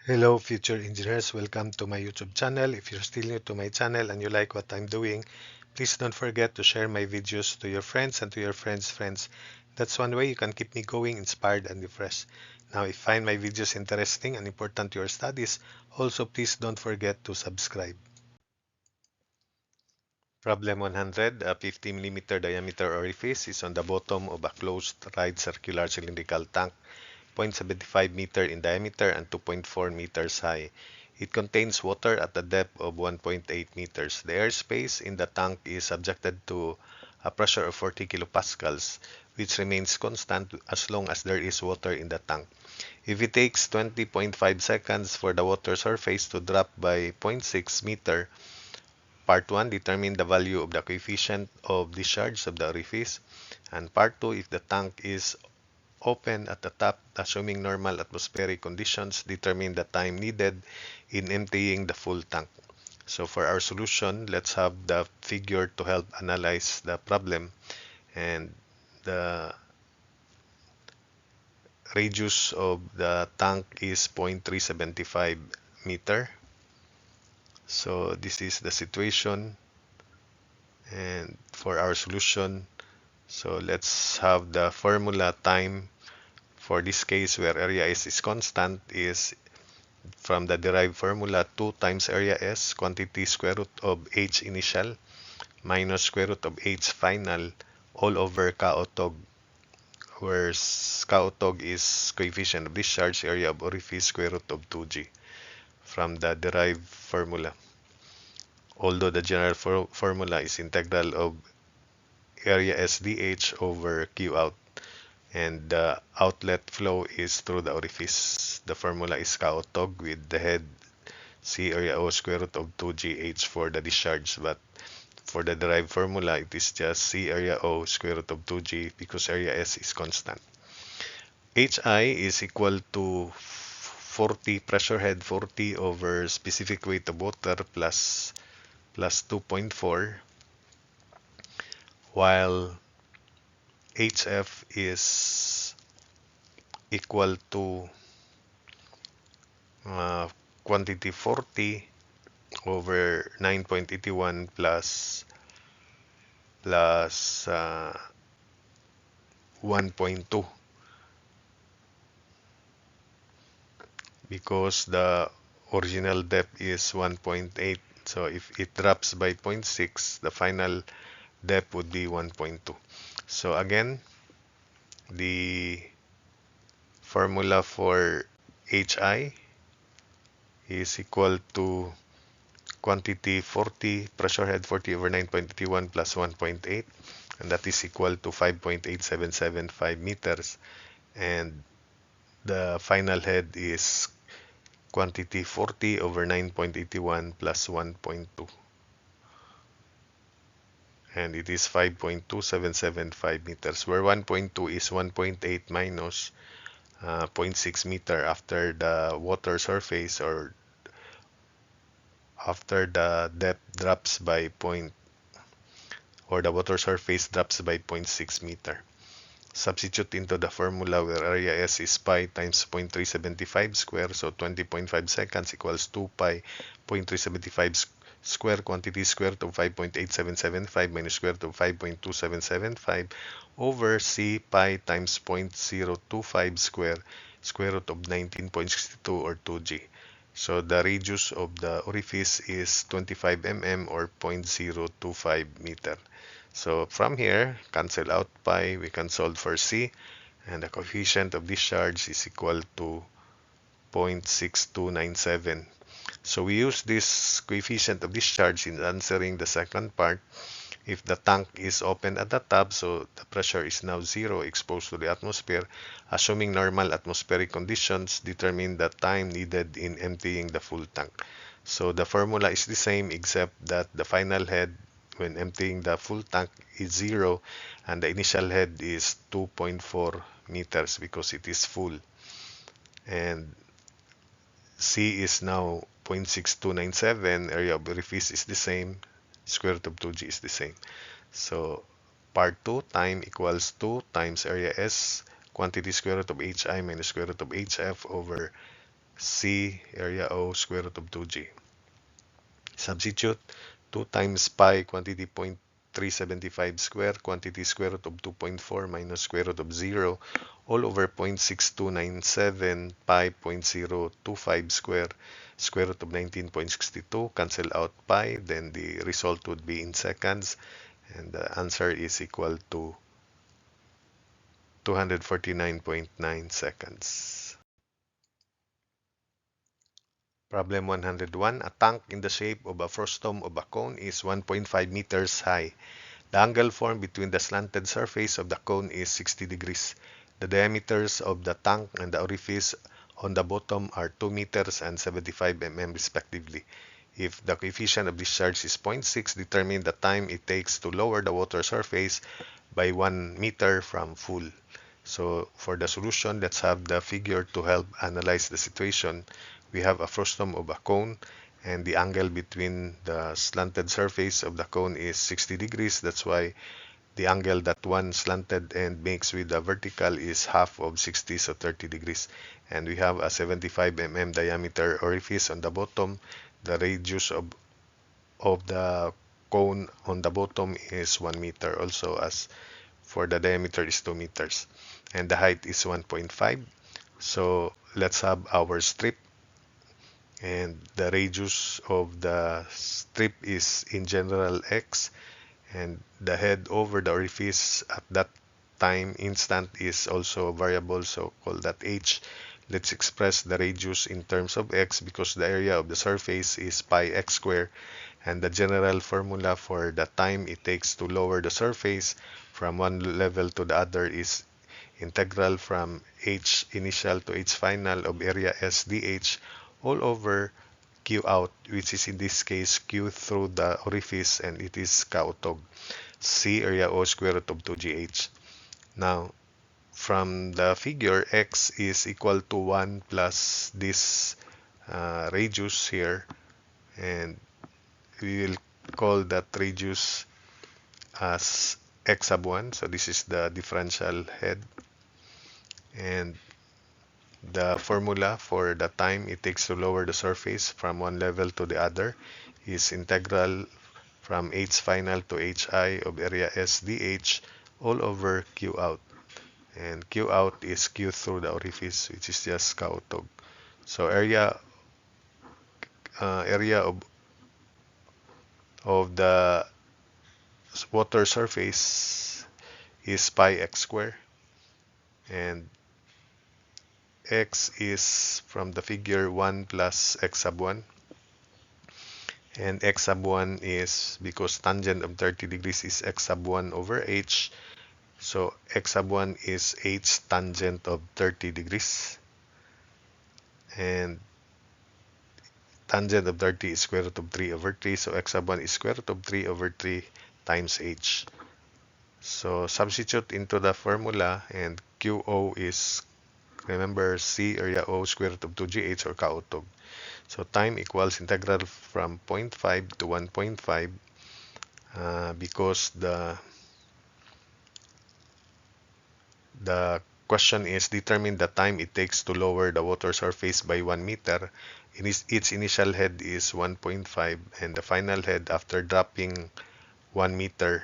Hello, future engineers. Welcome to my YouTube channel. If you're still new to my channel and you like what I'm doing, please don't forget to share my videos to your friends and to your friends' friends. That's one way you can keep me going, inspired, and refreshed. Now, if you find my videos interesting and important to your studies, also please don't forget to subscribe. Problem 100, a 50 millimeter diameter orifice is on the bottom of a closed right circular cylindrical tank, 0.75 meter in diameter and 2.4 meters high. It contains water at a depth of 1.8 meters. The airspace in the tank is subjected to a pressure of 40 kilopascals, which remains constant as long as there is water in the tank. If it takes 20.5 seconds for the water surface to drop by zero point 0.6 meter, Part 1, determine the value of the coefficient of discharge of the orifice. And Part 2, if the tank is open at the top, assuming normal atmospheric conditions, determine the time needed in emptying the full tank. So for our solution, let's have the figure to help analyze the problem. And the radius of the tank is 0.375 meter. So this is the situation. And for our solution, so let's have the formula time for this case where area S is constant is from the derived formula 2 times area S, quantity square root of H initial minus square root of H final all over kaotog, where kaotog is coefficient of discharge, area of orifice, square root of 2G from the derived formula. Although the general formula is integral of area S dH over Q out, and the outlet flow is through the orifice. The formula is kaotog with the head C area O square root of 2GH for the discharge, but for the derived formula, it is just C area O square root of 2G because area S is constant. HI is equal to 40 pressure head 40 over specific weight of water plus 2.4, while HF is equal to uh, quantity 40 over 9.81 plus 1.2, because the original depth is 1.8. So if it drops by 0.6, the final depth would be 1.2. So again, the formula for HI is equal to quantity 40, pressure head 40 over 9.81 plus 1.8, and that is equal to 5.8775 meters. And the final head is quantity 40 over 9.81 plus 1.2, and it is 5.2775 meters, where 1.2 is 1.8 minus 0.6 meter after the water surface, or after the depth drops by point, or the water surface drops by 0.6 meter. Substitute into the formula where area S is pi times 0.375 square, so 20.5 seconds equals 2 pi 0.375 square, quantity square root of 5.8775 minus square root of 5.2775 over C pi times 0.025 square root of 19.62 or 2G. So the radius of the orifice is 25 mm or 0.025 meter. So from here, cancel out pi, we can solve for C, and the coefficient of discharge is equal to 0.6297. So we use this coefficient of discharge in answering the second part. If the tank is open at the top, so the pressure is now zero, exposed to the atmosphere, assuming normal atmospheric conditions, determine the time needed in emptying the full tank. So the formula is the same, except that the final head when emptying the full tank is zero, and the initial head is 2.4 meters because it is full. And C is now 0.6297, area of orifice is the same, square root of 2G is the same. So part 2, time equals 2 times area S, quantity square root of HI minus square root of HF over C area O square root of 2G. Substitute 2 times pi quantity 0.375 square quantity square root of 2.4 minus square root of 0 all over 0.6297 pi 0.025 square root of 19.62. Cancel out pi, then the result would be in seconds, and the answer is equal to 249.9 seconds. Problem 101. A tank in the shape of a frustum of a cone is 1.5 meters high. The angle formed between the slanted surface of the cone is 60 degrees. The diameters of the tank and the orifice on the bottom are 2 meters and 75 mm respectively. If the coefficient of discharge is 0.6, determine the time it takes to lower the water surface by 1 meter from full. So for the solution, let's have the figure to help analyze the situation. We have a frustum of a cone, and the angle between the slanted surface of the cone is 60 degrees. That's why the angle that one slanted end makes with the vertical is half of 60, so 30 degrees. And we have a 75 mm diameter orifice on the bottom. The radius of the cone on the bottom is 1 meter also, as for the diameter is 2 meters. And the height is 1.5. So let's have our strip, and the radius of the strip is in general x, and the head over the orifice at that time instant is also a variable, so call that h. Let's express the radius in terms of x because the area of the surface is pi x squared, and the general formula for the time it takes to lower the surface from one level to the other is integral from h initial to h final of area S dh all over q out, which is in this case q through the orifice, and it is kautog. C area O square root of 2gh. Now, from the figure, x is equal to 1 plus this radius here, and we will call that radius as x sub 1. So this is the differential head, and the formula for the time it takes to lower the surface from one level to the other is integral from h final to hi of area S dh all over q out. And q out is q through the orifice, which is just kautog. So area of the water surface is pi x squared, and x is from the figure 1 plus x sub 1, and x sub 1 is because tangent of 30 degrees is x sub 1 over h, so x sub 1 is h tangent of 30 degrees, and tangent of 30 is square root of 3 over 3, so x sub 1 is square root of 3 over 3 times h. So substitute into the formula, and QO is, remember, C area O square root of 2gh or kautog. So time equals integral from 0.5 to 1.5 because the question is determine the time it takes to lower the water surface by 1 meter. Its initial head is 1.5, and the final head after dropping 1 meter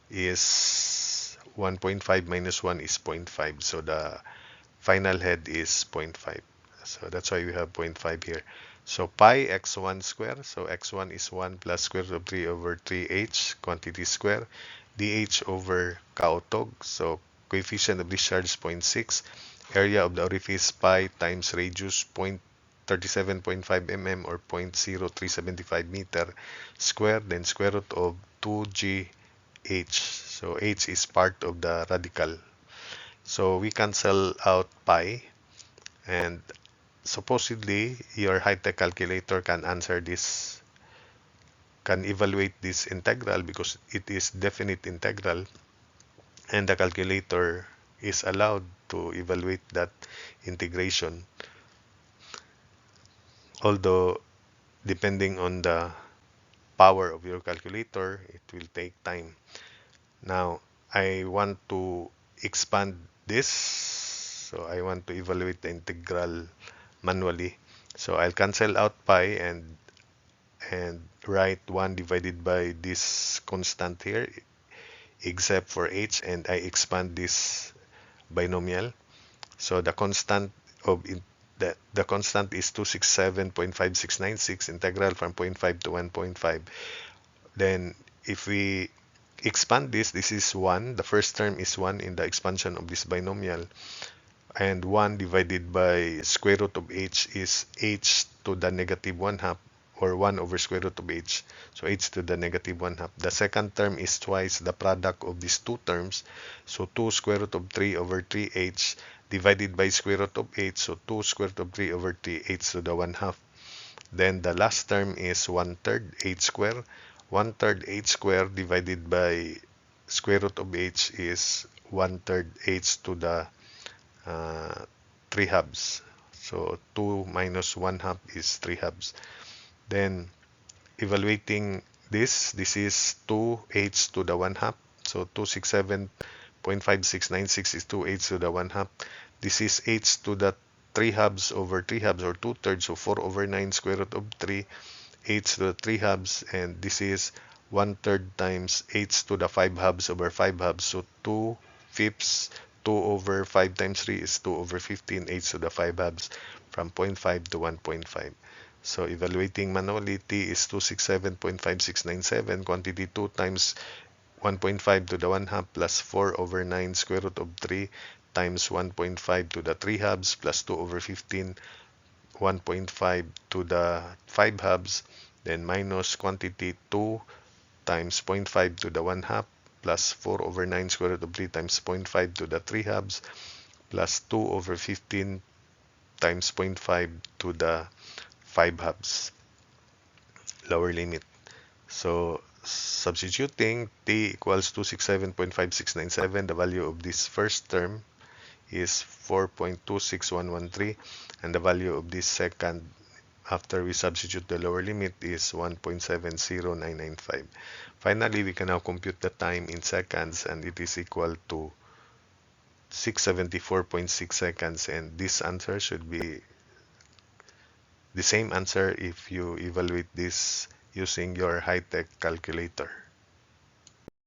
is 1.5 minus 1 is 0.5. So the final head is 0.5. So that's why we have 0.5 here. So pi x1 square. So x1 is 1 plus square root of 3 over 3h quantity square dh over kautog. So coefficient of discharge is 0.6. Area of the orifice pi times radius 0.37.5 mm or 0.0375 meter square, then square root of 2gh. So h is part of the radical. So we cancel out pi, and supposedly your high-tech calculator can answer this, can evaluate this integral because it is definite integral, and the calculator is allowed to evaluate that integration. Although, depending on the power of your calculator, it will take time. Now, I want to expand this, so I want to evaluate the integral manually. So I'll cancel out pi and write 1 divided by this constant here, except for h, and I expand this binomial. So the constant the constant is 267.5696, integral from zero point 0.5 to 1.5. Then if we expand this, this is 1. The first term is 1 in the expansion of this binomial. And 1 divided by square root of h is h to the negative 1 half, or 1 over square root of h. So h to the negative 1 half. The second term is twice the product of these two terms. So 2 square root of 3 over 3h divided by square root of h. So 2 square root of 3 over 3 h to the 1 half. Then the last term is 1/3 h square. 1/3 h square divided by square root of h is 1/3 h to the 3 halves. So 2 minus 1 half is 3 halves. Then evaluating this is 2h to the 1 half. So 267.5696 is 2h to the 1 half. This is h to the 3 halves over 3 halves, or 2/3, so 4 over 9 square root of 3, h to the 3 halves, and this is 1/3 times h to the 5 halves over 5 halves, so 2/5. 2 over 5 times 3 is 2 over 15, h to the 5 halves, from 0.5 to 1.5. So evaluating manually, t is 267.5697, quantity 2 times 1.5 to the 1 half plus 4 over 9 square root of 3 times 1.5 to the 3 halves plus 2 over 15, 1.5 to the 5 halves, then minus quantity 2 times 0.5 to the 1 half plus 4 over 9 square root of 3 times 0.5 to the 3 halves plus 2 over 15 times 0.5 to the 5 halves, lower limit. So substituting t equals 267.5697, the value of this first term is 4.26113, and the value of this second, after we substitute the lower limit, is 1.70995. Finally, we can now compute the time in seconds, and it is equal to 674.6 seconds, and this answer should be the same answer if you evaluate this using your high-tech calculator.